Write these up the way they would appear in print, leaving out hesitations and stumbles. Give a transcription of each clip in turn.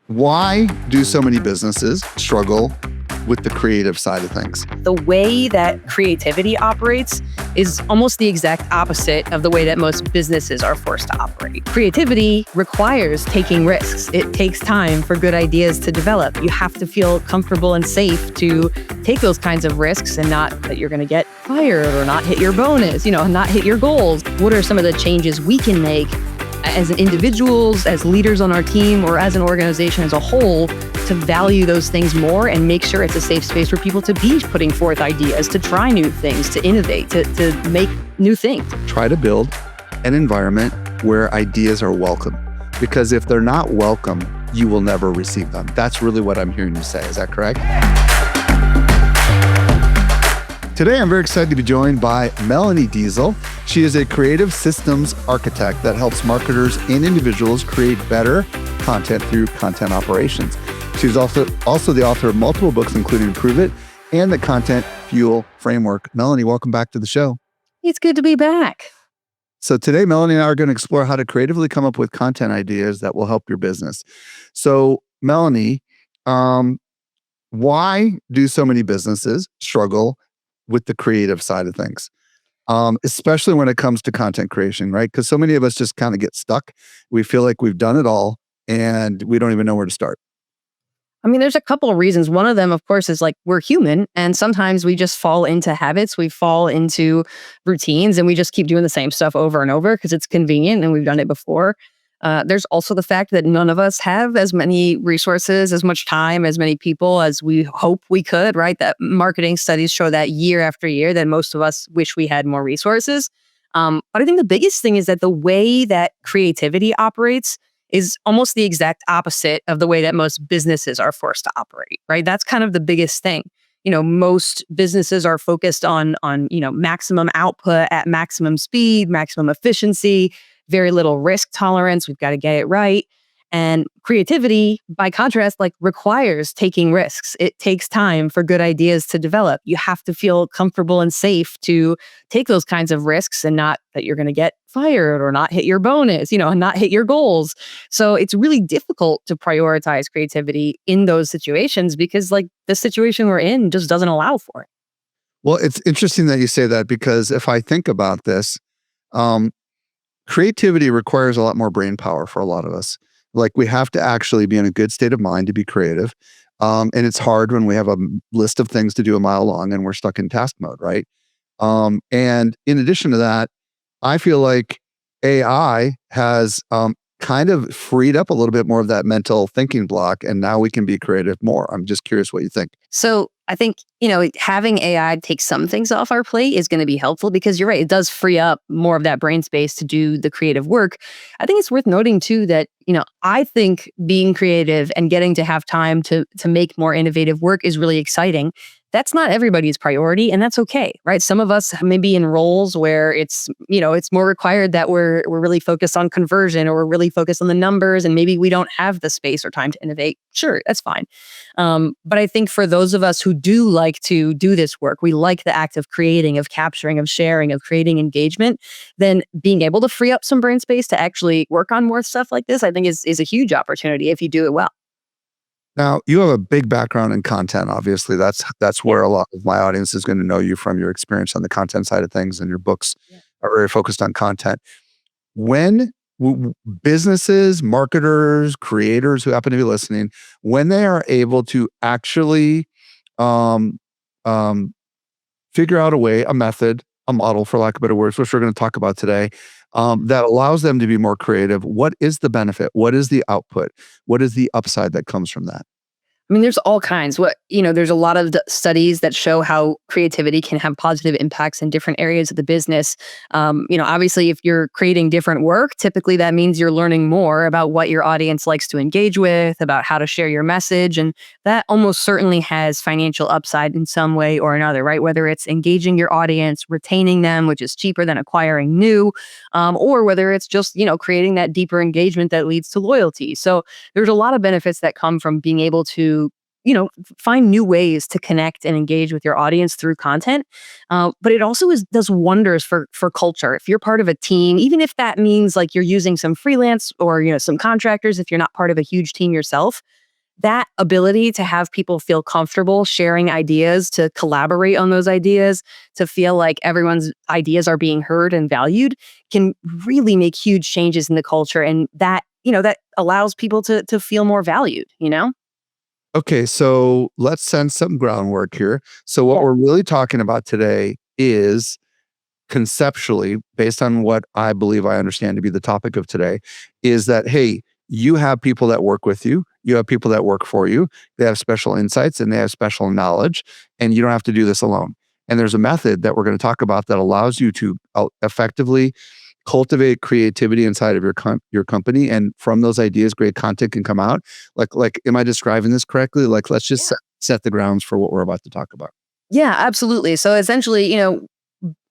Why do so many businesses struggle with the creative side of things? The way that creativity operates is almost the exact opposite of the way that most businesses are forced to operate. Creativity requires taking risks. It takes time for good ideas to develop. You have to feel comfortable and safe to take those kinds of risks and not that you're going to get fired or not hit your bonus, not hit your goals. What are some of the changes we can make as individuals, as leaders on our team, or as an organization as a whole to value those things more and make sure it's a safe space for people to be putting forth ideas, to try new things, to innovate, to make new things. Try to build an environment where ideas are welcome, because if they're not welcome, you will never receive them. That's really what I'm hearing you say. Is that correct? Today, I'm very excited to be joined by Melanie Deziel. She is a creative systems architect that helps marketers and individuals create better content through content operations. She's also the author of multiple books, including Prove It and the Content Fuel Framework. Melanie, welcome back to the show. It's good to be back. So today, Melanie and I are going to explore how to creatively come up with content ideas that will help your business. So, Melanie, why do so many businesses struggle with the creative side of things, especially when it comes to content creation, right? Because so many of us just kind of get stuck. We feel like we've done it all and we don't even know where to start. I mean, there's a couple of reasons. One of them, of course, is like we're human, and sometimes we just fall into habits. We fall into routines, and we just keep doing the same stuff over and over because it's convenient and we've done it before. There's also the fact that none of us have as many resources, as much time, as many people as we hope we could, right? That marketing studies show that year after year that most of us wish we had more resources. But I think the biggest thing is that the way that creativity operates is almost the exact opposite of the way that most businesses are forced to operate, right? That's kind of the biggest thing. Most businesses are focused on maximum output at maximum speed, maximum efficiency, very little risk tolerance. We've got to get it right. And creativity, by contrast, requires taking risks. It takes time for good ideas to develop. You have to feel comfortable and safe to take those kinds of risks and not that you're going to get fired or not hit your bonus, and not hit your goals. So it's really difficult to prioritize creativity in those situations because the situation we're in just doesn't allow for it. Well, it's interesting that you say that, because if I think about this, creativity requires a lot more brain power for a lot of us. We have to actually be in a good state of mind to be creative. And it's hard when we have a list of things to do a mile long and we're stuck in task mode, right? And in addition to that, I feel like AI has kind of freed up a little bit more of that mental thinking block, and now we can be creative more. I'm just curious what you think. So I think, having AI take some things off our plate is going to be helpful because you're right. It does free up more of that brain space to do the creative work. I think it's worth noting too that, I think being creative and getting to have time to make more innovative work is really exciting. That's not everybody's priority, and that's okay, right? Some of us may be in roles where it's more required that we're really focused on conversion, or we're really focused on the numbers, and maybe we don't have the space or time to innovate. Sure, that's fine. But I think for those of us who do like to do this work, we like the act of creating, of capturing, of sharing, of creating engagement, then being able to free up some brain space to actually work on more stuff like this, I think is a huge opportunity if you do it well. Now, you have a big background in content. Obviously, that's where a lot of my audience is going to know you from, your experience on the content side of things, and your books are very focused on content. When businesses, marketers, creators who happen to be listening, when they are able to actually um, figure out a way, a method, a model, for lack of better words, which we're going to talk about today, that allows them to be more creative, what is the benefit? What is the output? What is the upside that comes from that? I mean, there's all kinds. There's a lot of studies that show how creativity can have positive impacts in different areas of the business. Obviously, if you're creating different work, typically that means you're learning more about what your audience likes to engage with, about how to share your message. And that almost certainly has financial upside in some way or another, right? Whether it's engaging your audience, retaining them, which is cheaper than acquiring new, or whether it's just, creating that deeper engagement that leads to loyalty. So there's a lot of benefits that come from being able to find new ways to connect and engage with your audience through content. But it also does wonders for culture. If you're part of a team, even if that means like you're using some freelance or some contractors, if you're not part of a huge team yourself, that ability to have people feel comfortable sharing ideas, to collaborate on those ideas, to feel like everyone's ideas are being heard and valued can really make huge changes in the culture. And that allows people to feel more valued. Okay, so let's send some groundwork here. So what Yeah. we're really talking about today is conceptually, based on what I believe I understand to be the topic of today, is that, hey, you have people that work with you, you have people that work for you, they have special insights and they have special knowledge, and you don't have to do this alone. And there's a method that we're going to talk about that allows you to effectively cultivate creativity inside of your company, and from those ideas great content can come out. Like am I describing this correctly? Like, let's just set the grounds for what we're about to talk about. Yeah, absolutely. So essentially,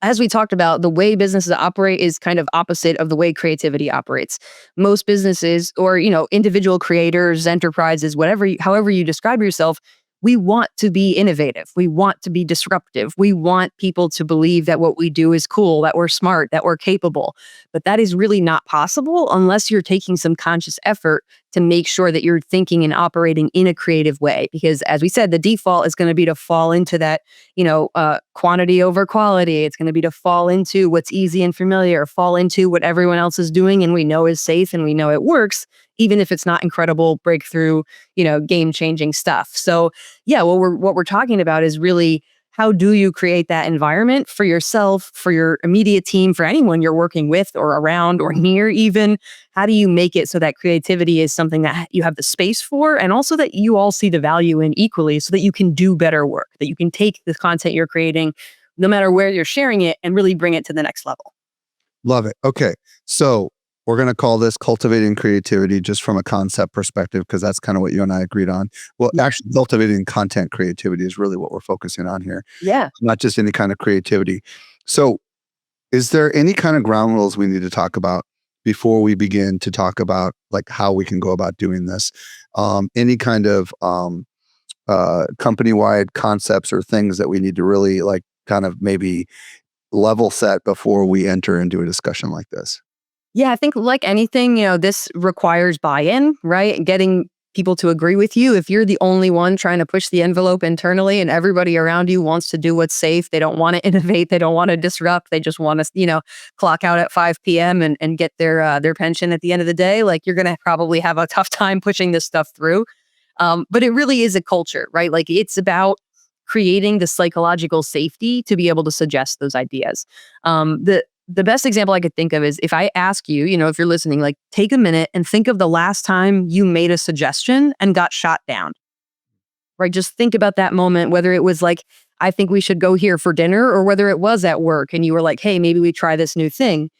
as we talked about, the way businesses operate is kind of opposite of the way creativity operates. Most businesses or, individual creators, enterprises, however you describe yourself, we want to be innovative. We want to be disruptive. We want people to believe that what we do is cool, that we're smart, that we're capable. But that is really not possible unless you're taking some conscious effort to make sure that you're thinking and operating in a creative way. Because as we said, the default is going to be to fall into that, quantity over quality. It's going to be to fall into what's easy and familiar, fall into what everyone else is doing and we know is safe and we know it works, even if it's not incredible breakthrough, game changing stuff. So yeah, what we're talking about is really, how do you create that environment for yourself, for your immediate team, for anyone you're working with or around or near even? How do you make it so that creativity is something that you have the space for, and also that you all see the value in equally, so that you can do better work, that you can take the content you're creating, no matter where you're sharing it, and really bring it to the next level? Love it. Okay. So we're going to call this cultivating creativity just from a concept perspective, because that's kind of what you and I agreed on. Well, Yeah. actually, cultivating content creativity is really what we're focusing on here, Yeah. not just any kind of creativity. So, is there any kind of ground rules we need to talk about before we begin to talk about like how we can go about doing this? Any kind of company wide concepts or things that we need to really like kind of maybe level set before we enter into a discussion like this? Yeah, I think like anything, this requires buy-in, right? Getting people to agree with you. If you're the only one trying to push the envelope internally and everybody around you wants to do what's safe, they don't want to innovate, they don't want to disrupt, they just want to, clock out at 5 p.m. and get their pension at the end of the day, like you're going to probably have a tough time pushing this stuff through. But it really is a culture, right? Like it's about creating the psychological safety to be able to suggest those ideas. The best example I could think of is if I ask you, if you're listening, like take a minute and think of the last time you made a suggestion and got shot down, right? Just think about that moment, whether it was like, I think we should go here for dinner, or whether it was at work and you were like, hey, maybe we try this new thing.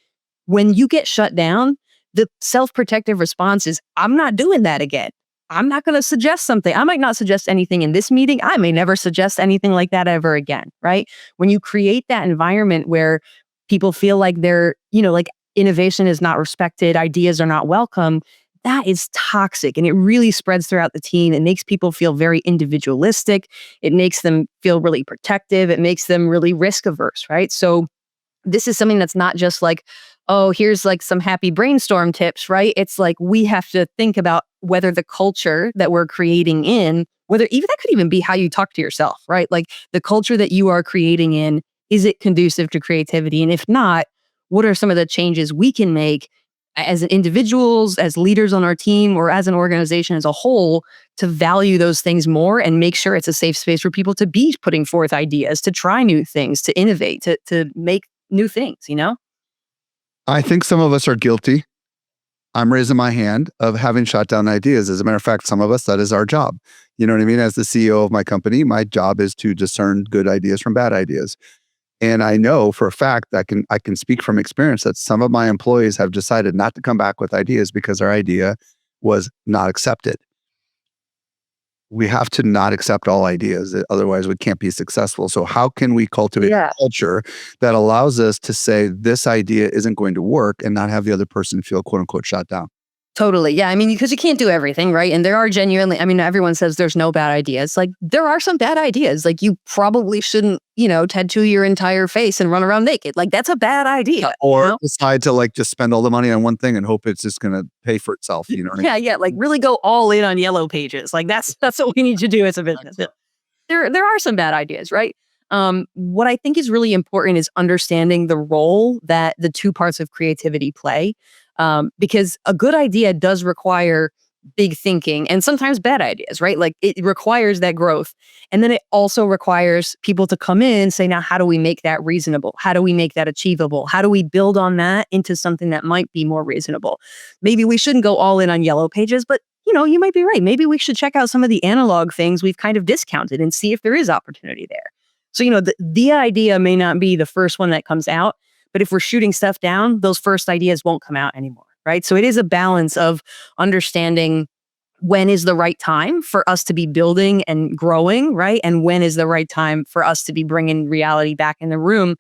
When you get shut down, the self-protective response is, I'm not doing that again. I'm not going to suggest something. I might not suggest anything in this meeting. I may never suggest anything like that ever again, right? When you create that environment where people feel like like innovation is not respected, ideas are not welcome, that is toxic. And it really spreads throughout the team. It makes people feel very individualistic. It makes them feel really protective. It makes them really risk averse, right? So this is something that's not just like, oh, here's like some happy brainstorm tips, right? It's like we have to think about whether the culture that we're creating in, whether even that could even be how you talk to yourself, right? Like the culture that you are creating in, is it conducive to creativity? And if not, what are some of the changes we can make as individuals, as leaders on our team, or as an organization as a whole to value those things more and make sure it's a safe space for people to be putting forth ideas, to try new things, to innovate, to make new things? I think some of us are guilty. I'm raising my hand of having shot down ideas. As a matter of fact, some of us, that is our job. You know what I mean? As the CEO of my company, my job is to discern good ideas from bad ideas. And I know for a fact that I can speak from experience that some of my employees have decided not to come back with ideas because their idea was not accepted. We have to not accept all ideas, otherwise we can't be successful. So how can we cultivate a Yeah. culture that allows us to say this idea isn't going to work and not have the other person feel quote unquote shot down? Totally. Yeah. I mean, because you can't do everything, right? And there are genuinely, I mean, everyone says there's no bad ideas. Like, there are some bad ideas. Like, you probably shouldn't, tattoo your entire face and run around naked. Like, that's a bad idea, you Or know? decide to like just spend all the money on one thing and hope it's just going to pay for itself. You know what I mean? Yeah. Yeah. Like, really go all in on yellow pages. Like, that's what we need to do as a business. There are some bad ideas, right? What I think is really important is understanding the role that the two parts of creativity play, because a good idea does require big thinking and sometimes bad ideas, right? Like, it requires that growth, and then it also requires people to come in and say, now, how do we make that reasonable? How do we make that achievable? How do we build on that into something that might be more reasonable? Maybe we shouldn't go all in on yellow pages, but you might be right. Maybe we should check out some of the analog things we've kind of discounted and see if there is opportunity there. So, the idea may not be the first one that comes out, but if we're shooting stuff down, those first ideas won't come out anymore, right? So it is a balance of understanding when is the right time for us to be building and growing, right? And when is the right time for us to be bringing reality back in the room?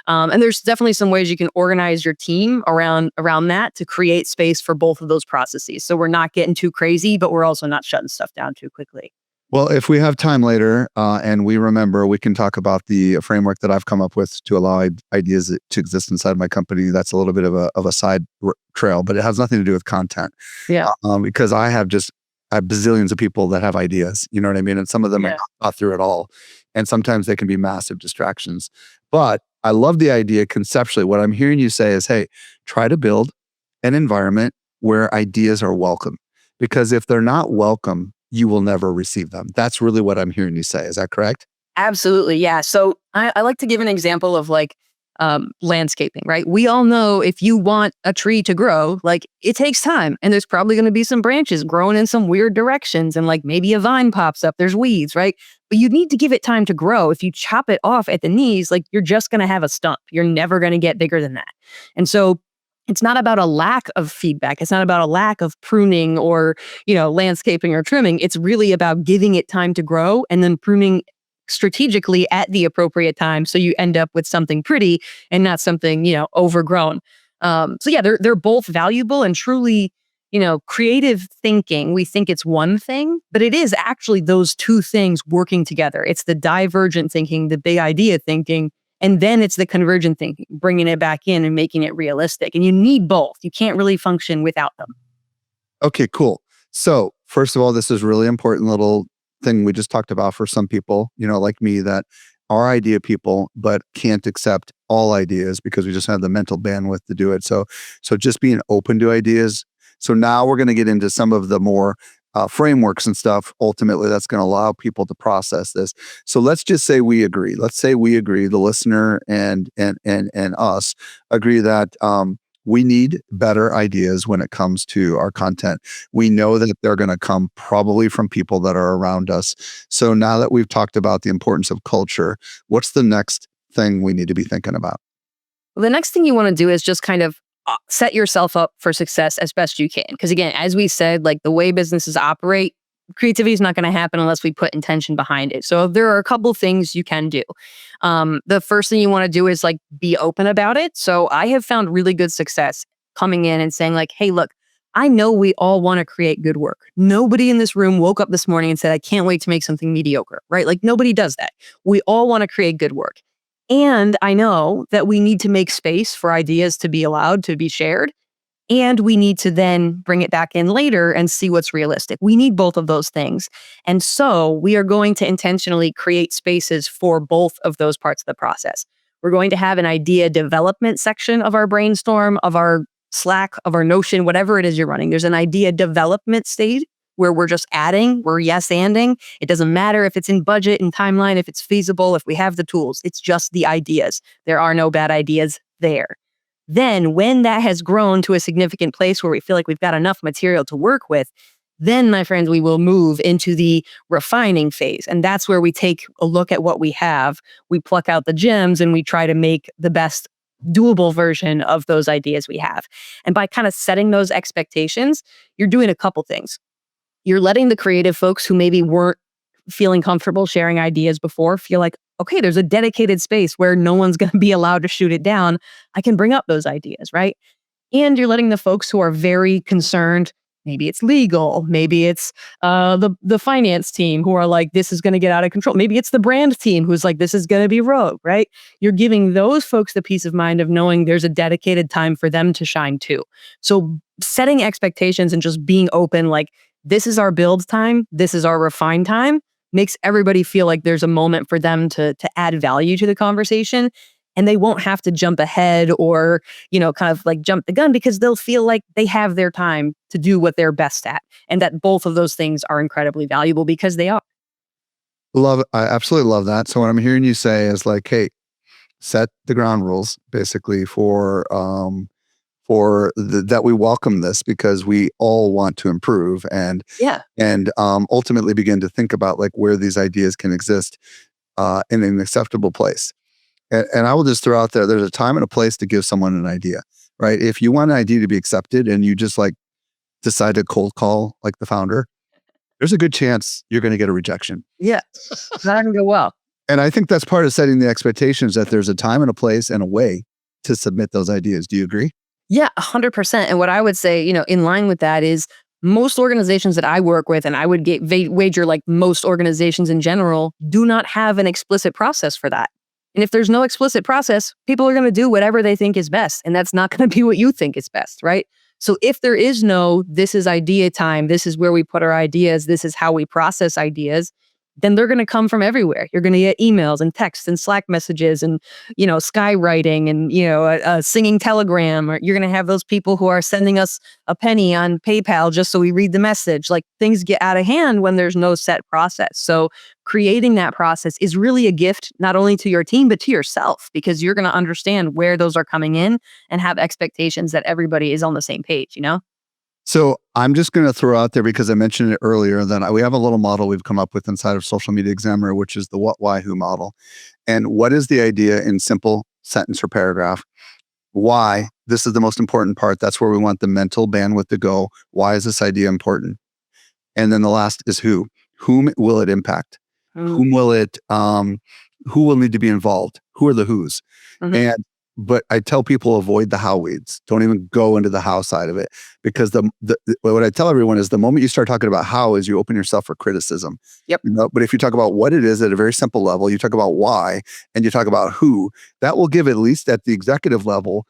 And there's definitely some ways you can organize your team around that to create space for both of those processes. So we're not getting too crazy, but we're also not shutting stuff down too quickly. Well, if we have time later and we remember, we can talk about the framework that I've come up with to allow ideas to exist inside my company. That's a little bit of a side trail, but it has nothing to do with content. Yeah. Because I have bazillions of people that have ideas, you know what I mean? And some of them are Yeah. not thought through at all. And sometimes they can be massive distractions. But I love the idea conceptually. What I'm hearing you say is, hey, try to build an environment where ideas are welcome. Because if they're not welcome, you will never receive them. That's really what I'm hearing you say. Is that correct? Absolutely. Yeah. So I like to give an example of like landscaping, right? We all know if you want a tree to grow, like, it takes time and there's probably going to be some branches growing in some weird directions and like maybe a vine pops up, there's weeds, right? But you need to give it time to grow. If you chop it off at the knees, like, you're just going to have a stump. You're never going to get bigger than that. And so it's not about a lack of feedback. It's not about a lack of pruning or, landscaping or trimming. It's really about giving it time to grow and then pruning strategically at the appropriate time so you end up with something pretty and not something overgrown. So yeah, they're both valuable and truly, creative thinking. We think it's one thing, but it is actually those two things working together. It's the divergent thinking, the big idea thinking, and then it's the convergent thinking, bringing it back in and making it realistic. And you need both. You can't really function without them. Okay, cool. So, first of all, this is really important little thing we just talked about for some people, like me, that are idea people, but can't accept all ideas because we just have the mental bandwidth to do it. So just being open to ideas. So now we're going to get into some of the more frameworks and stuff. Ultimately, that's going to allow people to process this. So let's just say we agree. Let's say we agree, the listener and us agree that we need better ideas when it comes to our content. We know that they're going to come probably from people that are around us. So now that we've talked about the importance of culture, what's the next thing we need to be thinking about? Well, the next thing you want to do is just kind of set yourself up for success as best you can. Because again, as we said, like, the way businesses operate, creativity is not going to happen unless we put intention behind it. So there are a couple things you can do. The first thing you want to do is like be open about it. So I have found really good success coming in and saying like, hey, look, I know we all want to create good work. Nobody in this room woke up this morning and said, I can't wait to make something mediocre, right? Like, nobody does that. We all want to create good work. And I know that we need to make space for ideas to be allowed to be shared. And we need to then bring it back in later and see what's realistic. We need both of those things. And so we are going to intentionally create spaces for both of those parts of the process. We're going to have an idea development section of our brainstorm, of our Slack, of our Notion, whatever it is you're running. There's an idea development stage where we're just adding, we're yes-anding. It doesn't matter if it's in budget and timeline, if it's feasible, if we have the tools. It's just the ideas. There are no bad ideas there. Then when that has grown to a significant place where we feel like we've got enough material to work with, then, my friends, we will move into the refining phase. And that's where we take a look at what we have, we pluck out the gems, and we try to make the best doable version of those ideas we have. And by kind of setting those expectations, you're doing a couple things. You're letting the creative folks who maybe weren't feeling comfortable sharing ideas before feel like, okay, there's a dedicated space where no one's going to be allowed to shoot it down. I can bring up those ideas, right? And you're letting the folks who are very concerned Maybe it's legal. Maybe it's the finance team who are like, this is going to get out of control. Maybe it's the brand team who's like, this is going to be rogue, right? You're giving those folks the peace of mind of knowing there's a dedicated time for them to shine too. So setting expectations and just being open, like, this is our build time, this is our refine time, makes everybody feel like there's a moment for them to add value to the conversation. And they won't have to jump ahead or, kind of like jump the gun, because they'll feel like they have their time to do what they're best at. And that both of those things are incredibly valuable because they are. Love it. I absolutely love that. So what I'm hearing you say is like, hey, set the ground rules basically that we welcome this because we all want to improve Yeah. and ultimately begin to think about like where these ideas can exist in an acceptable place. And I will just throw out there's a time and a place to give someone an idea, right? If you want an idea to be accepted and you just like decide to cold call like the founder, there's a good chance you're going to get a rejection. Yeah. It's not going to go well. And I think that's part of setting the expectations that there's a time and a place and a way to submit those ideas. Do you agree? Yeah, 100%. And what I would say, in line with that is most organizations that I work with, and I would wager like most organizations in general, do not have an explicit process for that. And if there's no explicit process, people are going to do whatever they think is best. And that's not going to be what you think is best, right? So if there is no, this is idea time, this is where we put our ideas, this is how we process ideas, then they're going to come from everywhere. You're going to get emails and texts and Slack messages and, skywriting and, a singing telegram. Or you're going to have those people who are sending us a penny on PayPal just so we read the message. Like, things get out of hand when there's no set process. So creating that process is really a gift, not only to your team, but to yourself, because you're going to understand where those are coming in and have expectations that everybody is on the same page. So I'm just going to throw out there, because I mentioned it earlier, that we have a little model we've come up with inside of Social Media Examiner, which is the what, why, who model. And what is the idea in simple sentence or paragraph? Why? This is the most important part. That's where we want the mental bandwidth to go. Why is this idea important? And then the last is who. Whom will it impact? Whom will it? Who will need to be involved? Who are the who's? Mhm. But I tell people avoid the how weeds. Don't even go into the how side of it, because what I tell everyone is the moment you start talking about how is you open yourself for criticism. Yep. But if you talk about what it is at a very simple level, you talk about why, and you talk about who, that will give, at least at the executive level,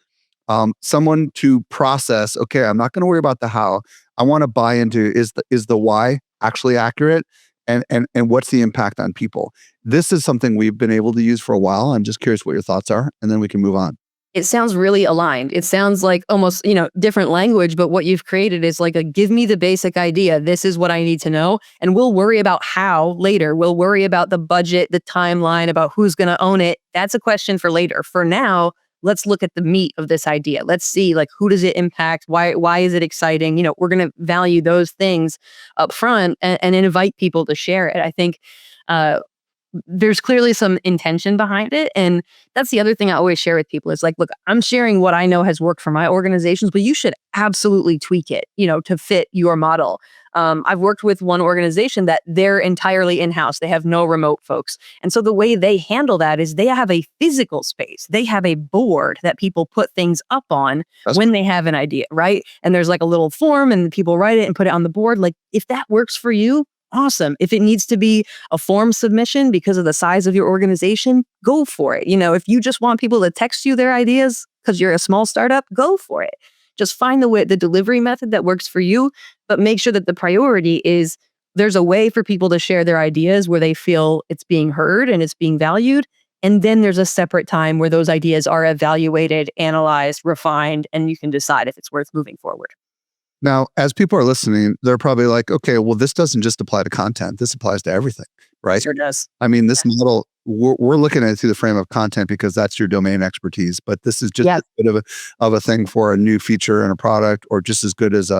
someone to process. Okay, I'm not going to worry about the how. I want to buy into is the why actually accurate, and what's the impact on people. This is something we've been able to use for a while. I'm just curious what your thoughts are, and then we can move on. It sounds really aligned. It sounds like almost, different language, but what you've created is like give me the basic idea. This is what I need to know. And we'll worry about how later. We'll worry about the budget, the timeline, about who's going to own it. That's a question for later. For now, let's look at the meat of this idea. Let's see, like, who does it impact? Why is it exciting? We're going to value those things up front and invite people to share it. I think, there's clearly some intention behind it. And that's the other thing I always share with people is like, look, I'm sharing what I know has worked for my organizations, but you should absolutely tweak it, to fit your model. I've worked with one organization that they're entirely in-house. They have no remote folks. And so the way they handle that is they have a physical space. They have a board that people put things up on when they have an idea, right? And there's like a little form and people write it and put it on the board. Like, if that works for you, awesome. If it needs to be a form submission because of the size of your organization, go for it. If you just want people to text you their ideas because you're a small startup, go for it. Just find the delivery method that works for you, but make sure that the priority is there's a way for people to share their ideas where they feel it's being heard and it's being valued. And then there's a separate time where those ideas are evaluated, analyzed, refined, and you can decide if it's worth moving forward. Now, as people are listening, they're probably like, okay, well, this doesn't just apply to content. This applies to everything, right? Sure does. I mean, this model, we're looking at it through the frame of content because that's your domain expertise. But this is just a bit of a thing for a new feature in a product, or just as good as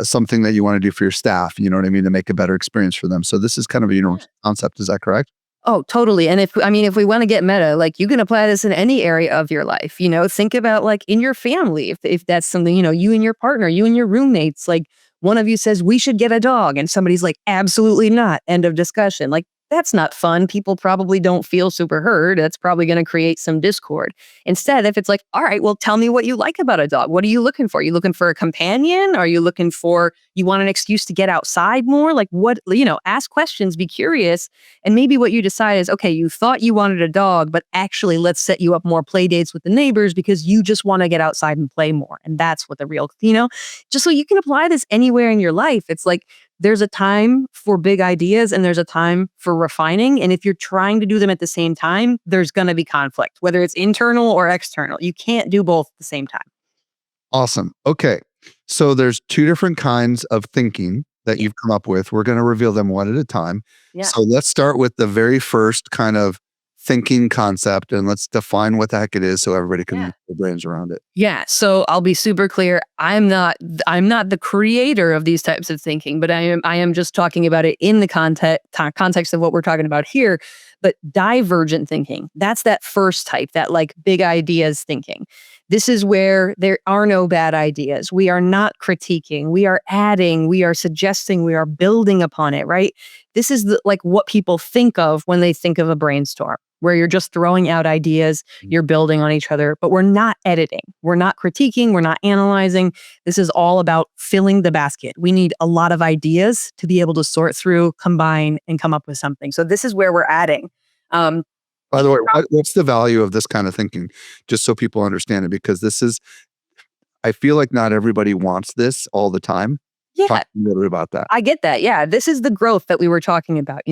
something that you want to do for your staff, you know what I mean, to make a better experience for them. So this is kind of a universal concept. Is that correct? Oh, totally. And if we want to get meta, like, you can apply this in any area of your life, think about like in your family, if that's something, you and your partner, you and your roommates, like one of you says we should get a dog and somebody's like, absolutely not. End of discussion. Like, that's not fun. People probably don't feel super heard. That's probably going to create some discord. Instead, if it's like, all right, well, tell me what you like about a dog. What are you looking for? Are you looking for a companion? Are you looking for, you want an excuse to get outside more? Like, what, ask questions, be curious. And maybe what you decide is, okay, you thought you wanted a dog, but actually, let's set you up more play dates with the neighbors because you just want to get outside and play more. And that's what the real, just so you can apply this anywhere in your life. It's like, there's a time for big ideas and there's a time for refining. And if you're trying to do them at the same time, there's going to be conflict, whether it's internal or external. You can't do both at the same time. Awesome. Okay. So there's two different kinds of thinking that Yeah. you've come up with. We're going to reveal them one at a time. Yeah. So let's start with the very first kind of thinking concept and let's define what the heck it is so everybody can Yeah. wrap their brains around it. Yeah. So I'll be super clear. I'm not the creator of these types of thinking, but I am just talking about it in the context of what we're talking about here. But divergent thinking, that's that first type, that like big ideas thinking. This is where there are no bad ideas. We are not critiquing. We are adding, we are suggesting, we are building upon it, right? This is like what people think of when they think of a brainstorm, where you're just throwing out ideas, you're building on each other, but we're not editing. We're not critiquing. We're not analyzing. This is all about filling the basket. We need a lot of ideas to be able to sort through, combine, and come up with something. So this is where we're adding. Um, By the way, what's the value of this kind of thinking? Just so people understand it, because this is, I feel like not everybody wants this all the time. yeah, Talk a little bit about that. I get that. Yeah. This is the growth that we were talking about.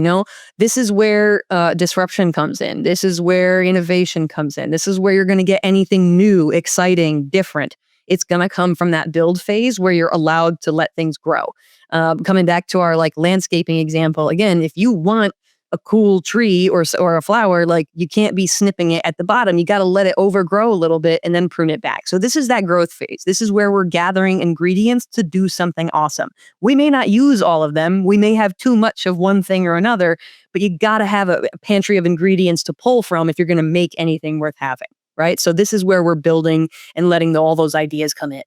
This is where disruption comes in. This is where innovation comes in. This is where you're going to get anything new, exciting, different. It's going to come from that build phase where you're allowed to let things grow. Coming back to our like landscaping example, again, if you want a cool tree or a flower, like you can't be snipping it at the bottom. You got to let it overgrow a little bit and then prune it back. So this is that growth phase. This is where we're gathering ingredients to do something awesome. We may not use all of them. We may have too much of one thing or another, but you got to have a pantry of ingredients to pull from if you're going to make anything worth having. Right. So this is where we're building and letting all those ideas come in.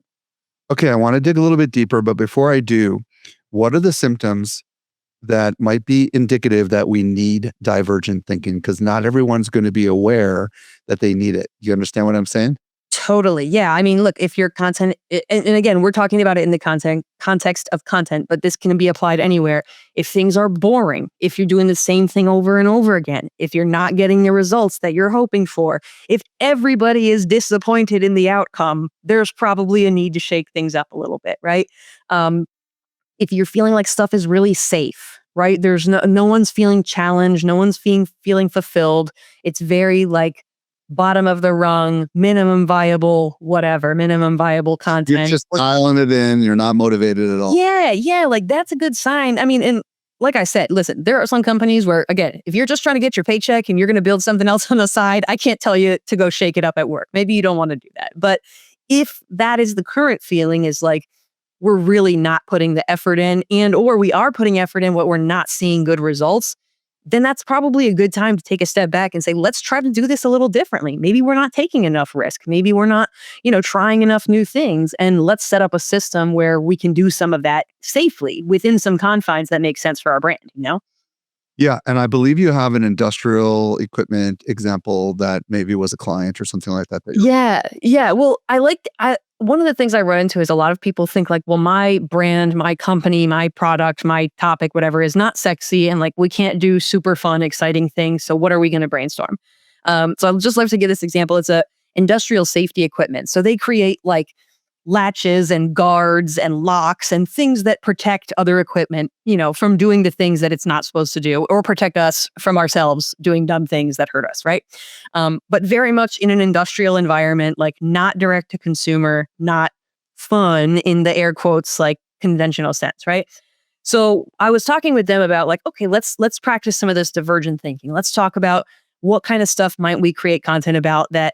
Okay, I want to dig a little bit deeper, but before I do, what are the symptoms that might be indicative that we need divergent thinking? Because not everyone's going to be aware that they need it. You understand what I'm saying? Totally. Yeah. I mean, look, if your content, and again, we're talking about it in the context of content, but this can be applied anywhere. If things are boring, if you're doing the same thing over and over again, if you're not getting the results that you're hoping for, if everybody is disappointed in the outcome, there's probably a need to shake things up a little bit, right? Um, if you're feeling like stuff is really safe, right? There's no one's feeling challenged, no one's feeling fulfilled. It's very like bottom of the rung, minimum viable, whatever, minimum viable You're content. just dialing it in. You're not motivated at all. Yeah, like that's a good sign. I mean, and like I said, listen, there are some companies where, again, if you're just trying to get your paycheck and you're going to build something else on the side, I can't tell you to go shake it up at work. Maybe you don't want to do that. But if that is the current feeling, is like, we're really not putting the effort in, and or we are putting effort in, but we're not seeing good results, then that's probably a good time to take a step back and say, let's try to do this a little differently. Maybe we're not taking enough risk. Maybe we're not, trying enough new things. And let's set up a system where we can do some of that safely within some confines that make sense for our brand. Yeah. And I believe you have an industrial equipment example that maybe was a client or something like that. Yeah. Well, one of the things I run into is a lot of people think like, well, my brand, my company, my product, my topic, whatever is not sexy. And like, we can't do super fun, exciting things. So what are we going to brainstorm? So I'd just love to give this example. It's a industrial safety equipment. So they create like latches and guards and locks and things that protect other equipment, from doing the things that it's not supposed to do, or protect us from ourselves doing dumb things that hurt us, right? But very much in an industrial environment, like not direct to consumer, not fun in the air quotes, like conventional sense, right? So I was talking with them about like, okay, let's practice some of this divergent thinking. Let's talk about what kind of stuff might we create content about that,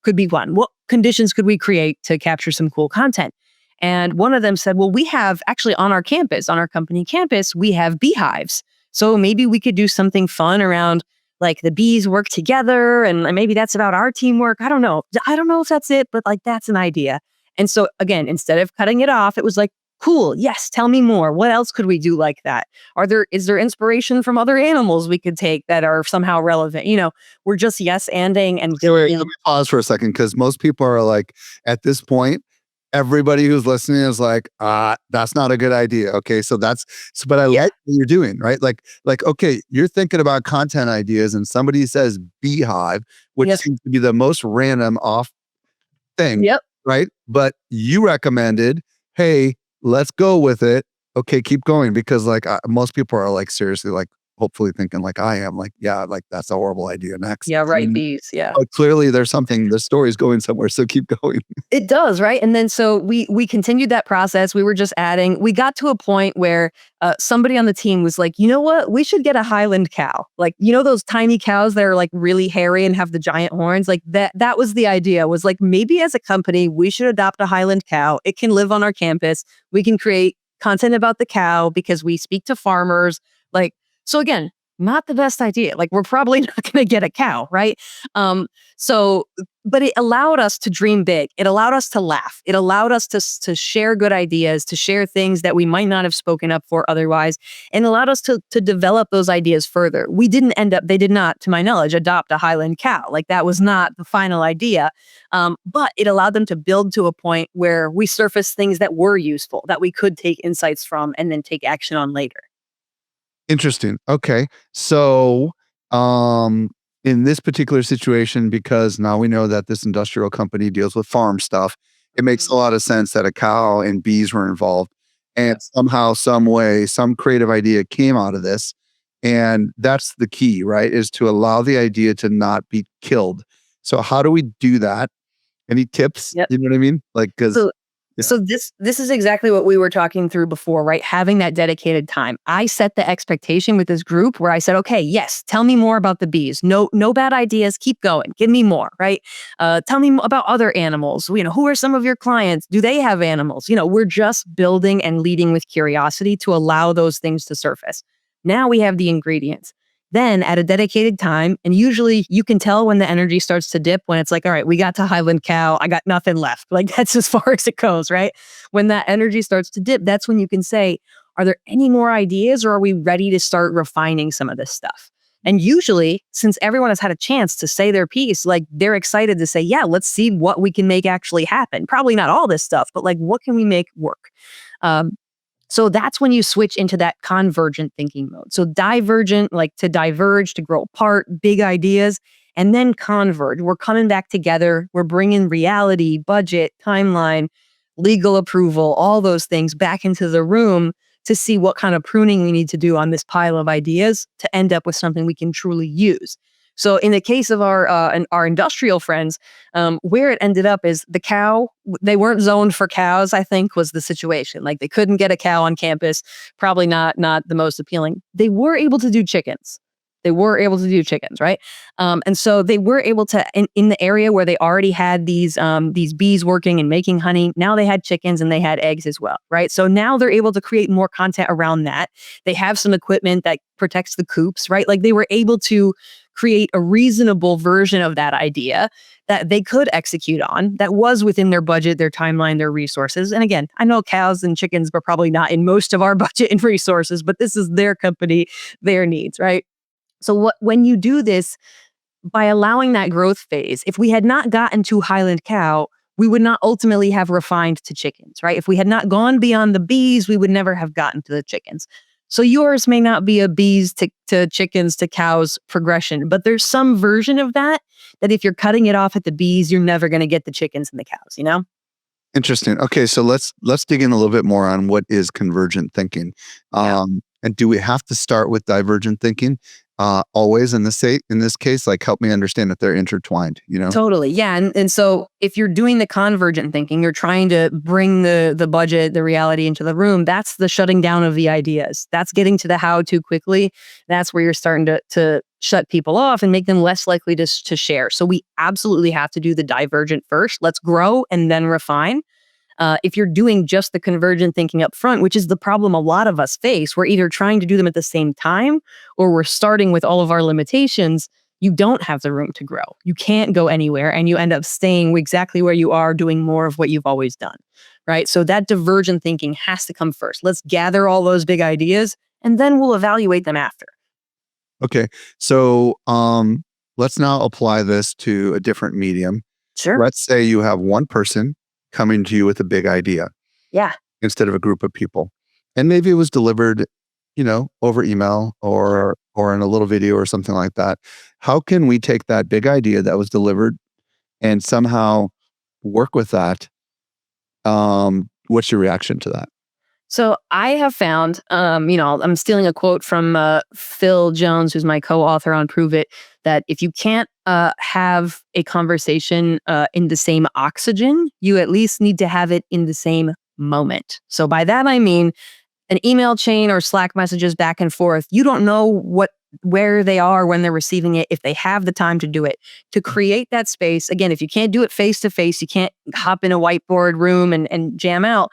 could be fun. What conditions could we create to capture some cool content? And one of them said, well, we have actually on our campus, on our company campus, we have beehives. So maybe we could do something fun around like the bees work together and maybe that's about our teamwork. I don't know. I don't know if that's it, but like that's an idea. And so again, instead of cutting it off, it was like, Cool. Yes. Tell me more. What else could we do like that? Is there inspiration from other animals we could take that are somehow relevant? We're just yes anding and Okay, wait, let building. me pause for a second because most people are like, at this point, everybody who's listening is like, that's not a good idea. Okay. But I Yeah. like what you're doing, right? Okay, you're thinking about content ideas and somebody says beehive, which Yep. seems to be the most random off thing, Yep. right? But you recommended, hey, let's go with it. Okay, keep going because most people are like seriously like hopefully thinking like I am like yeah like that's a horrible idea next. Yeah. Right. Bees. Yeah. But clearly there's something the story's going somewhere so keep going. It does, right? And then so we continued that process. We were just adding. We got to a point where somebody on the team was like, "You know what? We should get a Highland cow. Like, those tiny cows that are like really hairy and have the giant horns. Like that was the idea. Was like maybe as a company we should adopt a Highland cow. It can live on our campus. We can create content about the cow because we speak to farmers. Like so again, not the best idea. Like we're probably not going to get a cow, right? So but it allowed us to dream big. It allowed us to laugh. It allowed us to share good ideas, to share things that we might not have spoken up for otherwise, and allowed us to develop those ideas further. They did not, to my knowledge, adopt a Highland cow. Like that was not the final idea. But it allowed them to build to a point where we surfaced things that were useful, that we could take insights from and then take action on later. Interesting. Okay. So, um, in this particular situation, because now we know that this industrial company deals with farm stuff, it makes a Mhm. lot of sense that a cow and bees were involved. And Yep. somehow, some way, some creative idea came out of this. And that's the key, right? Is to allow the idea to not be killed. So, how do we do that? Any tips? Yep. You know what I mean? Like, because, So yeah. so this is exactly what we were talking through before, right? Having that dedicated time. I set the expectation with this group where I said, "Okay, yes, tell me more about the bees. No bad ideas. Keep going. Give me more." Right? Tell me about other animals. Who are some of your clients? Do they have animals? We're just building and leading with curiosity to allow those things to surface. Now we have the ingredients. Then at a dedicated time, and usually you can tell when the energy starts to dip when it's like, all right, we got to Highland Cow, I got nothing left. Like that's as far as it goes, right? When that energy starts to dip, that's when you can say, are there any more ideas or are we ready to start refining some of this stuff? And usually, since everyone has had a chance to say their piece, like they're excited to say, yeah, let's see what we can make actually happen. Probably not all this stuff, but like what can we make work? Um, so that's when you switch into that convergent thinking mode. So divergent, like to diverge, to grow apart, big ideas, and then converge. We're coming back together. We're bringing reality, budget, timeline, legal approval, all those things back into the room to see what kind of pruning we need to do on this pile of ideas to end up with something we can truly use. So in the case of our industrial friends, where it ended up is the cow, they weren't zoned for cows, I think was the situation. Like they couldn't get a cow on campus, probably not the most appealing. They were able to do chickens. They were able to do chickens, right? And so they were able to in the area where they already had these bees working and making honey. Now they had chickens and they had eggs as well, right? So now they're able to create more content around that. They have some equipment that protects the coops, right? Like they were able to create a reasonable version of that idea that they could execute on that was within their budget, their timeline, their resources. And again, I know cows and chickens were probably not in most of our budget and resources, but this is their company, their needs, right? So when you do this by allowing that growth phase, if we had not gotten to Highland Cow, we would not ultimately have refined to chickens, right? If we had not gone beyond the bees, we would never have gotten to the chickens. So yours may not be a bees to chickens to cows progression, but there's some version of that that if you're cutting it off at the bees, you're never going to get the chickens and the cows, you know? Interesting. Okay, so let's dig in a little bit more on what is convergent thinking, Yeah. and do we have to start with divergent thinking always in this case? Like, help me understand that they're intertwined. You know. Totally. Yeah. And so if you're doing the convergent thinking, you're trying to bring the budget, the reality into the room. That's the shutting down of the ideas. That's getting to the how too quickly. That's where you're starting to shut people off and make them less likely to share. So we absolutely have to do the divergent first. Let's grow and then refine. If you're doing just the convergent thinking up front, which is the problem a lot of us face, we're either trying to do them at the same time or we're starting with all of our limitations. You don't have the room to grow. You can't go anywhere and you end up staying exactly where you are doing more of what you've always done. right? So that divergent thinking has to come first. Let's gather all those big ideas and then we'll evaluate them after. Okay. So let's now apply this to a different medium. Sure. Let's say you have one person coming to you with a big idea Yeah. instead of a group of people. And maybe it was delivered, over email or in a little video or something like that. How can we take that big idea that was delivered and somehow work with that? What's your reaction to that? So I have found, I'm stealing a quote from Phil Jones, who's my co-author on Prove It, that if you can't have a conversation in the same oxygen, you at least need to have it in the same moment. So by that I mean an email chain or Slack messages back and forth. You don't know where they are when they're receiving it, if they have the time to do it. To create that space, again, if you can't do it face to face, you can't hop in a whiteboard room and jam out.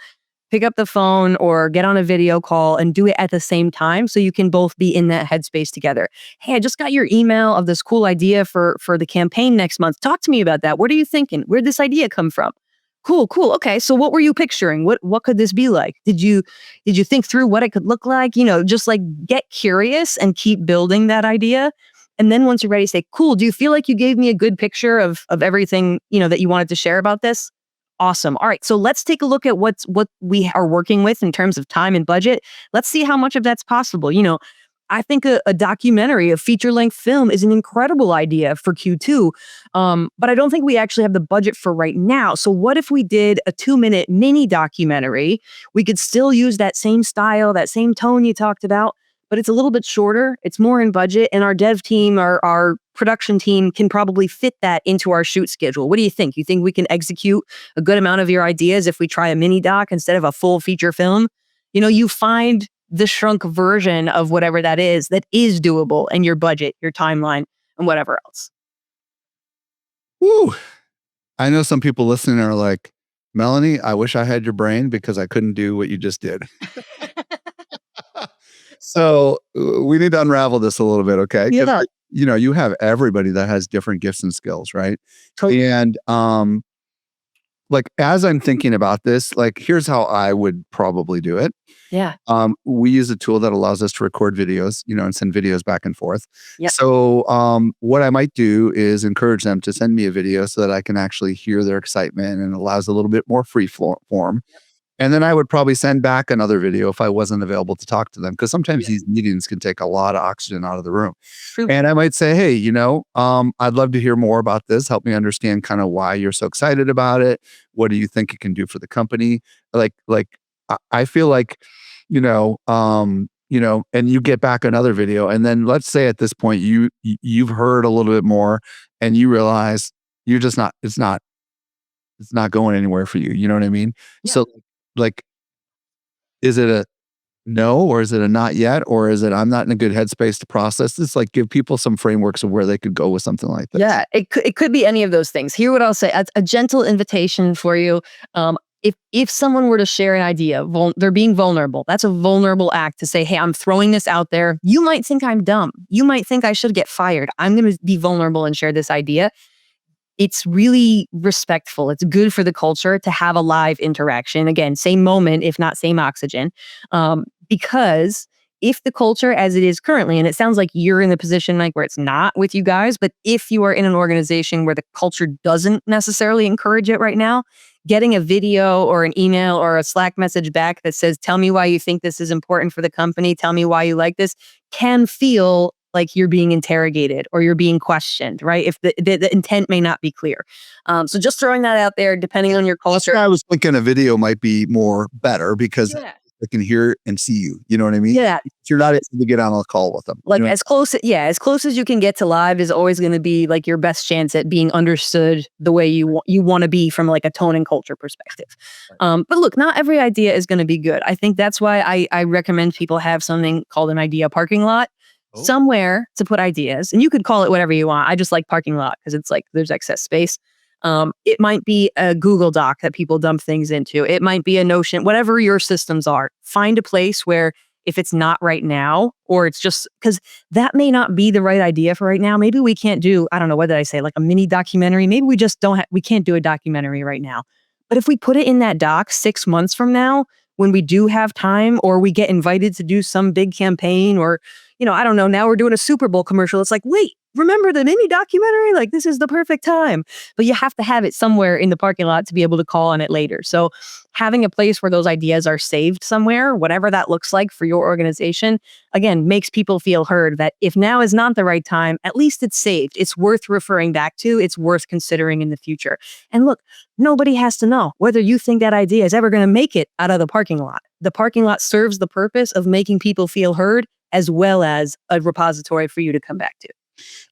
Pick up the phone or get on a video call and do it at the same time so you can both be in that headspace together. Hey, I just got your email of this cool idea for the campaign next month. Talk to me about that. What are you thinking? Where'd this idea come from? Cool, cool. Okay, so what were you picturing? What could this be like? Did you think through what it could look like? Just like get curious and keep building that idea. And then once you're ready, say, cool, do you feel like you gave me a good picture of everything, that you wanted to share about this? Awesome. All right. So let's take a look at what we are working with in terms of time and budget. Let's see how much of that's possible. I think a documentary, a feature length film is an incredible idea for Q2. But I don't think we actually have the budget for right now. So what if we did a 2-minute mini documentary? We could still use that same style, that same tone you talked about, but it's a little bit shorter. It's more in budget. And our dev team, our production team can probably fit that into our shoot schedule. What do you think? You think we can execute a good amount of your ideas if we try a mini doc instead of a full feature film? You find the shrunk version of whatever that is doable in your budget, your timeline, and whatever else. Woo. I know some people listening are like, Melanie, I wish I had your brain because I couldn't do what you just did. So we need to unravel this a little bit, okay? Because Yeah. you have everybody that has different gifts and skills, right? Totally. And like as I'm thinking about this, like here's how I would probably do it. Yeah. We use a tool that allows us to record videos, and send videos back and forth. Yep. So what I might do is encourage them to send me a video so that I can actually hear their excitement and allows a little bit more free form. And then I would probably send back another video if I wasn't available to talk to them, because sometimes Yeah. these meetings can take a lot of oxygen out of the room. True. And I might say, hey, I'd love to hear more about this. Help me understand kind of why you're so excited about it. What do you think it can do for the company? Like I feel like, and you get back another video. And then let's say at this point you've heard a little bit more and you realize you're just not, it's not going anywhere for you. You know what I mean? Yeah. So like, is it a no, or is it a not yet? Or is it I'm not in a good headspace to process this? Like give people some frameworks of where they could go with something like this. Yeah, it could be any of those things. Here, what I'll say: a gentle invitation for you. If someone were to share an idea, they're being vulnerable. That's a vulnerable act to say, "Hey, I'm throwing this out there. You might think I'm dumb. You might think I should get fired. I'm going to be vulnerable and share this idea." It's really respectful. It's good for the culture to have a live interaction. Again, same moment, if not same oxygen. Because if the culture as it is currently, and it sounds like you're in the position like where it's not with you guys, but if you are in an organization where the culture doesn't necessarily encourage it right now, getting a video or an email or a Slack message back that says, tell me why you think this is important for the company, tell me why you like this, can feel like you're being interrogated or you're being questioned, right? If the intent may not be clear. So just throwing that out there, depending on your That's culture. why I was thinking a video might be more better because Yeah. I can hear and see you. You know what I mean? Yeah. You're not able to get on a call with them. Like You know? as close as you can get to live is always going to be like your best chance at being understood the way you want to be from like a tone and culture perspective. But look, not every idea is going to be good. I think that's why I recommend people have something called an idea parking lot. Oh. Somewhere to put ideas, and you could call it whatever you want. I just like parking lot because it's like there's excess space. It might be a Google Doc that people dump things into. It might be a Notion, whatever your systems are. Find a place where if it's not right now, or it's just because that may not be the right idea for right now. Maybe we can't do, I don't know, what did I say? Like a mini documentary. Maybe we just we can't do a documentary right now. But if we put it in that doc 6 months from now, when we do have time or we get invited to do some big campaign or, I don't know, now we're doing a Super Bowl commercial. It's like, wait, remember the mini documentary? Like, this is the perfect time. But you have to have it somewhere in the parking lot to be able to call on it later. So having a place where those ideas are saved somewhere, whatever that looks like for your organization, again, makes people feel heard that if now is not the right time, at least it's saved. It's worth referring back to. It's worth considering in the future. And look, nobody has to know whether you think that idea is ever going to make it out of the parking lot. The parking lot serves the purpose of making people feel heard as well as a repository for you to come back to.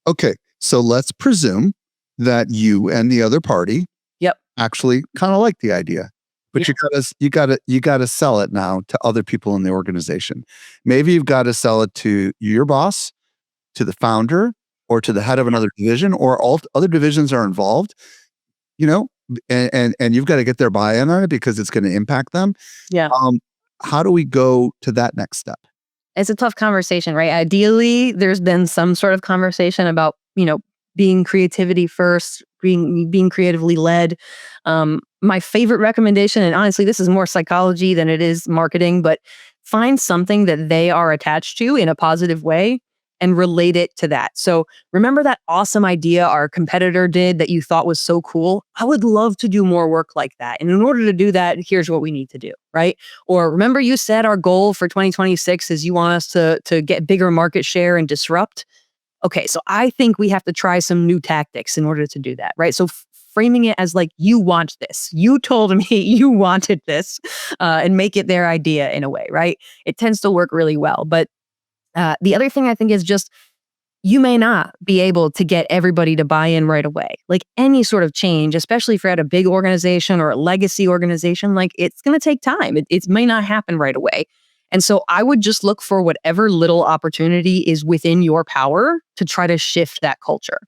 Okay. So let's presume that you and the other party Yep. actually kind of like the idea. But Yeah. you gotta sell it now to other people in the organization. Maybe you've got to sell it to your boss, to the founder, or to the head of another division, or all other divisions are involved, you know, and you've got to get their buy-in on it because it's going to impact them. Yeah. Um, how do we go to that next step? It's a tough conversation, right? Ideally, there's been some sort of conversation about, being creativity first, being creatively led. My favorite recommendation, and honestly, this is more psychology than it is marketing, but find something that they are attached to in a positive way and relate it to that. So remember that awesome idea our competitor did that you thought was so cool? I would love to do more work like that. And in order to do that, here's what we need to do, right? Or remember you said our goal for 2026 is you want us to get bigger market share and disrupt. Okay, so I think we have to try some new tactics in order to do that, right? So framing it as like, you want this. You told me you wanted this, and make it their idea in a way, right? It tends to work really well. But the other thing I think is just you may not be able to get everybody to buy in right away. Like any sort of change, especially if you're at a big organization or a legacy organization, like it's going to take time. It may not happen right away. And so I would just look for whatever little opportunity is within your power to try to shift that culture.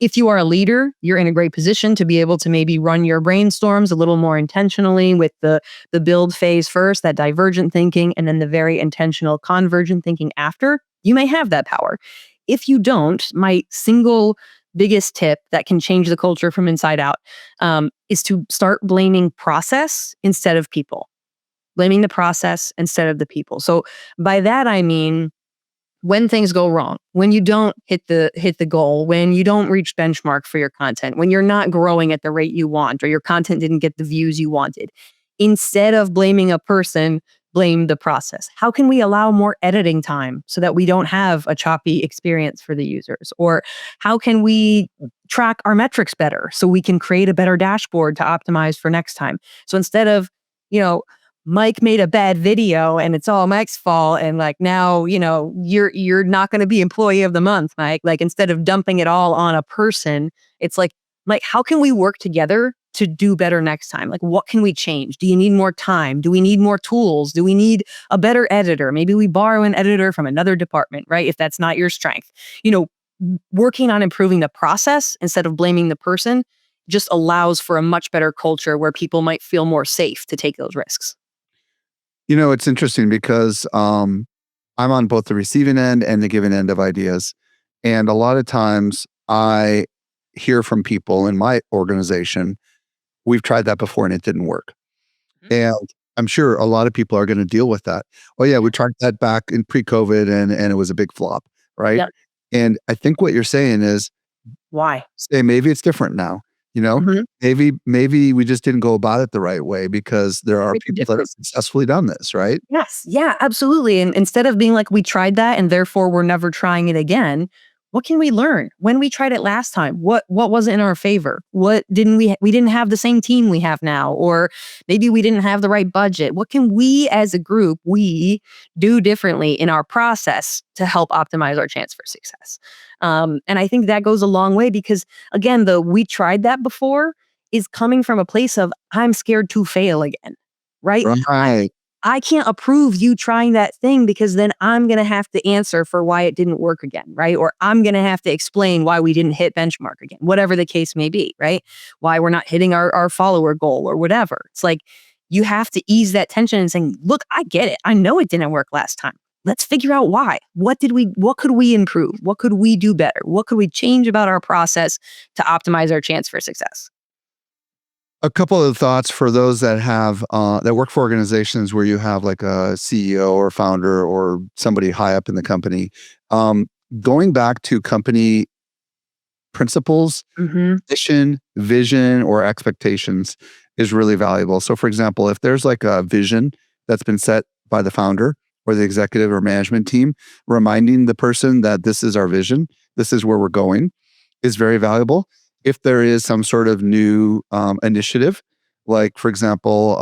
If you are a leader, you're in a great position to be able to maybe run your brainstorms a little more intentionally with the build phase first, that divergent thinking, and then the very intentional convergent thinking after. You may have that power. If you don't, my single biggest tip that can change the culture from inside out is to start blaming process instead of people. Blaming the process instead of the people. So by that I mean when things go wrong, when you don't hit the goal, when you don't reach benchmark for your content, when you're not growing at the rate you want, or your content didn't get the views you wanted, instead of blaming a person, blame the process. How can we allow more editing time so that we don't have a choppy experience for the users? Or how can we track our metrics better so we can create a better dashboard to optimize for next time? So instead of, you know, Mike made a bad video and it's all Mike's fault, and like now, you're not going to be employee of the month, Mike. Like instead of dumping it all on a person, it's like, Mike, how can we work together to do better next time? Like, what can we change? Do you need more time? Do we need more tools? Do we need a better editor? Maybe we borrow an editor from another department, right? If that's not your strength, working on improving the process instead of blaming the person just allows for a much better culture where people might feel more safe to take those risks. It's interesting because I'm on both the receiving end and the giving end of ideas. And a lot of times I hear from people in my organization, we've tried that before and it didn't work. Mhm. And I'm sure a lot of people are going to deal with that. Oh yeah, we tried that back in pre-COVID and it was a big flop, right? Yep. And I think what you're saying is, Why? say maybe it's different now. You know, Mhm. maybe we just didn't go about it the right way because there are Make a people that have difference. successfully done this, right? Yes. Yeah, absolutely. And instead of being like, we tried that and therefore we're never trying it again, what can we learn? When we tried it last time, what wasn't in our favor? What didn't we didn't have the same team we have now, or maybe we didn't have the right budget. What can we as a group, we do differently in our process to help optimize our chance for success? And I think that goes a long way because again, the we tried that before is coming from a place of I'm scared to fail again, right? Right. I can't approve you trying that thing because then I'm going to have to answer for why it didn't work again, right? Or I'm going to have to explain why we didn't hit benchmark again, whatever the case may be, right? Why we're not hitting our follower goal or whatever. It's like you have to ease that tension and saying, look, I get it. I know it didn't work last time. Let's figure out why. What could we improve? What could we do better? What could we change about our process to optimize our chance for success? A couple of thoughts for those that have that work for organizations where you have like a CEO or founder or somebody high up in the company. Um, Going back to company principles, Hmm. mission, vision, or expectations is really valuable. So, for example, if there's like a vision that's been set by the founder or the executive or management team, reminding the person that this is our vision, this is where we're going, is very valuable. If there is some sort of new initiative, like for example,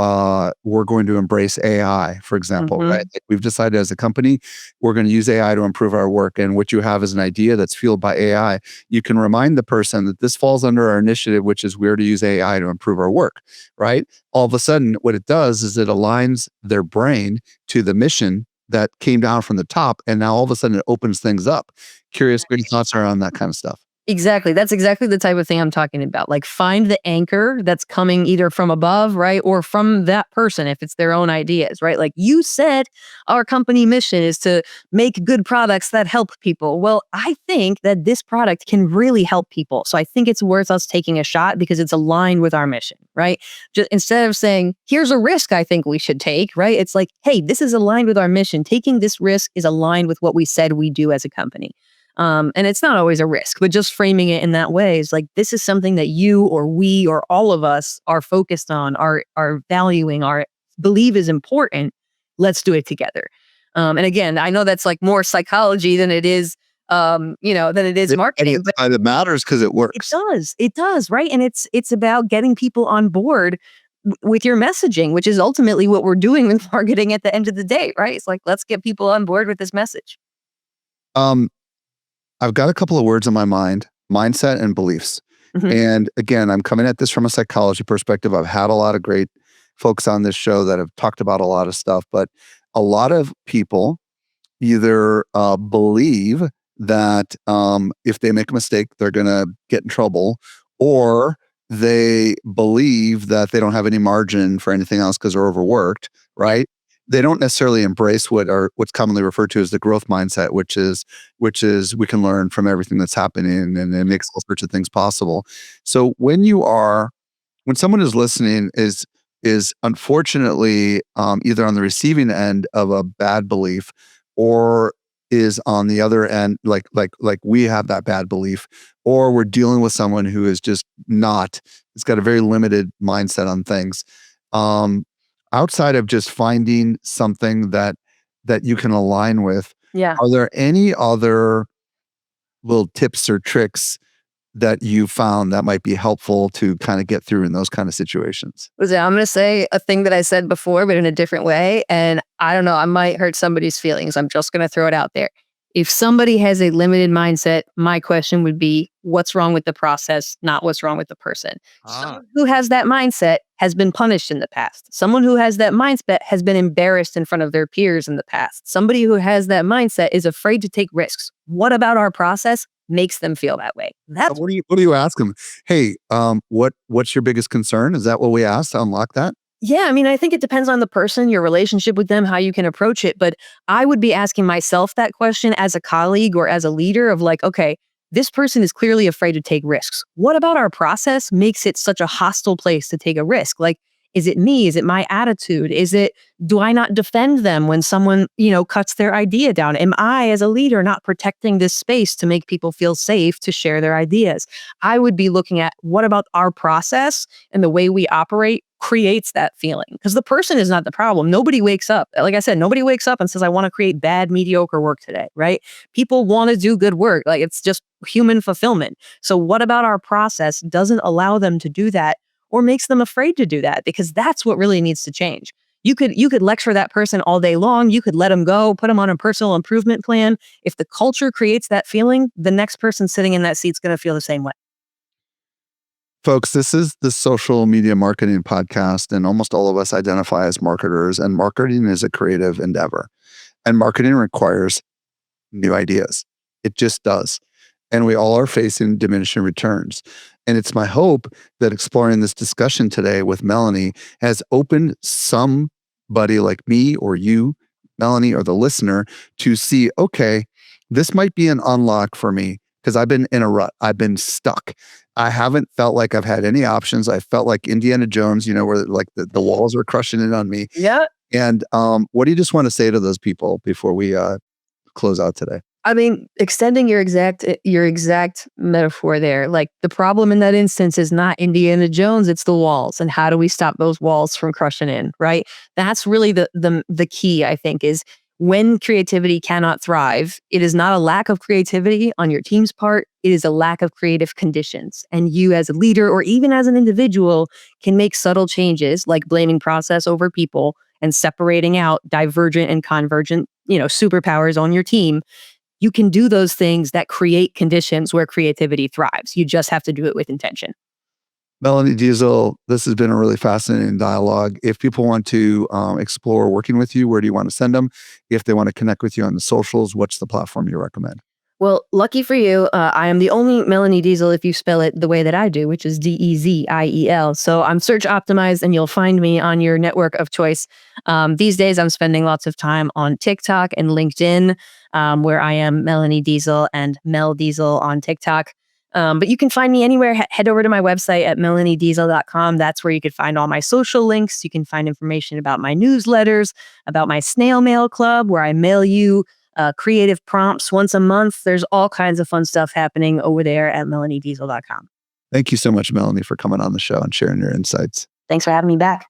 we're going to embrace AI, for example, right? Hmm. Like we've decided as a company, we're going to use AI to improve our work. And what you have is an idea that's fueled by AI. You can remind the person that this falls under our initiative, which is we're to use AI to improve our work, right? All of a sudden, what it does is it aligns their brain to the mission that came down from the top. And now all of a sudden it opens things up. Curious, what your thoughts are on that kind of stuff? Exactly. That's exactly the type of thing I'm talking about. Like find the anchor that's coming either from above, right? Or from that person if it's their own ideas, right? Like you said, our company mission is to make good products that help people. Well, I think that this product can really help people. So I think it's worth us taking a shot because it's aligned with our mission, right? Just instead of saying, here's a risk I think we should take, right? It's like, hey, this is aligned with our mission. Taking this risk is aligned with what we said we do as a company. And it's not always a risk, but just framing it in that way is like, this is something that you or we or all of us are focused on, are valuing, are believe is important. Let's do it together. And again, I know that's like more psychology than it is, than it is And marketing, but it matters because it works. it does, right? And it's about getting people on board with your messaging, which is ultimately what we're doing with marketing at the end of the day, right? It's like, let's get people on board with this message. Um, I've got a couple of words in my mind, mindset and beliefs. Mhm. And again, I'm coming at this from a psychology perspective. I've had a lot of great folks on this show that have talked about a lot of stuff, but a lot of people either believe that if they make a mistake, they're going to get in trouble, or they believe that they don't have any margin for anything else because they're overworked, Yeah. right? They don't necessarily embrace what's commonly referred to as the growth mindset, which is we can learn from everything that's happening and it makes all sorts of things possible. So when someone is listening is unfortunately either on the receiving end of a bad belief or is on the other end like we have that bad belief, or we're dealing with someone who is just not, it's got a very limited mindset on things. um Outside of just finding something that you can align with, Yeah. are there any other little tips or tricks that you found that might be helpful to kind of get through in those kind of situations? Was it I'm gonna say a thing that I said before, but in a different way, and I don't know, I might hurt somebody's feelings. I'm just gonna throw it out there. If somebody has a limited mindset, my question would be, what's wrong with the process, not what's wrong with the person. Ah, Someone who has that mindset has been punished in the past. Someone who has that mindset has been embarrassed in front of their peers in the past. Somebody who has that mindset is afraid to take risks. What about our process makes them feel that way? That's what do you ask them? Hey, what's your biggest concern? Is that what we asked to unlock that? Yeah, I mean, I think it depends on the person, your relationship with them, how you can approach it. But I would be asking myself that question as a colleague or as a leader of like, okay, this person is clearly afraid to take risks. What about our process makes it such a hostile place to take a risk? Like, is it me? Is it my attitude? Is it, do I not defend them when someone, cuts their idea down? Am I, as a leader, not protecting this space to make people feel safe to share their ideas? I would be looking at what about our process and the way we operate creates that feeling because the person is not the problem. Nobody wakes up. Like I said, nobody wakes up and says, I want to create bad, mediocre work today, right? People want to do good work. Like it's just human fulfillment. So, what about our process doesn't allow them to do that or makes them afraid to do that? Because that's what really needs to change. You could lecture that person all day long. You could let them go, put them on a personal improvement plan. If the culture creates that feeling, the next person sitting in that seat is going to feel the same way. Folks, this is the social media marketing podcast, and almost all of us identify as marketers, and marketing is a creative endeavor. And marketing requires new ideas. It just does. And we all are facing diminishing returns. And it's my hope that exploring this discussion today with Melanie has opened somebody like me or you, Melanie, or the listener to see, okay, this might be an unlock for me because I've been in a rut. I've been stuck. I haven't felt like I've had any options. I felt like Indiana Jones, where like the walls are crushing in on me. Yeah. And what do you just want to say to those people before we close out today? I mean, extending your exact metaphor there, like the problem in that instance is not Indiana Jones, it's the walls. And how do we stop those walls from crushing in, right? That's really the key, I think, is when creativity cannot thrive, it is not a lack of creativity on your team's part, it is a lack of creative conditions. And you as a leader or even as an individual can make subtle changes like blaming process over people and separating out divergent and convergent, superpowers on your team. You can do those things that create conditions where creativity thrives. You just have to do it with intention. Melanie Deziel, this has been a really fascinating dialogue. If people want to explore working with you, where do you want to send them? If they want to connect with you on the socials, what's the platform you recommend? Well, lucky for you, I am the only Melanie Deziel if you spell it the way that I do, which is Deziel. So I'm search optimized and you'll find me on your network of choice. These days, I'm spending lots of time on TikTok and LinkedIn, where I am Melanie Deziel and Mel Deziel on TikTok. But you can find me anywhere. Head over to my website at melaniedeziel.com. That's where you could find all my social links. You can find information about my newsletters, about my snail mail club, where I mail you creative prompts once a month. There's all kinds of fun stuff happening over there at melaniedeziel.com. Thank you so much, Melanie, for coming on the show and sharing your insights. Thanks for having me back.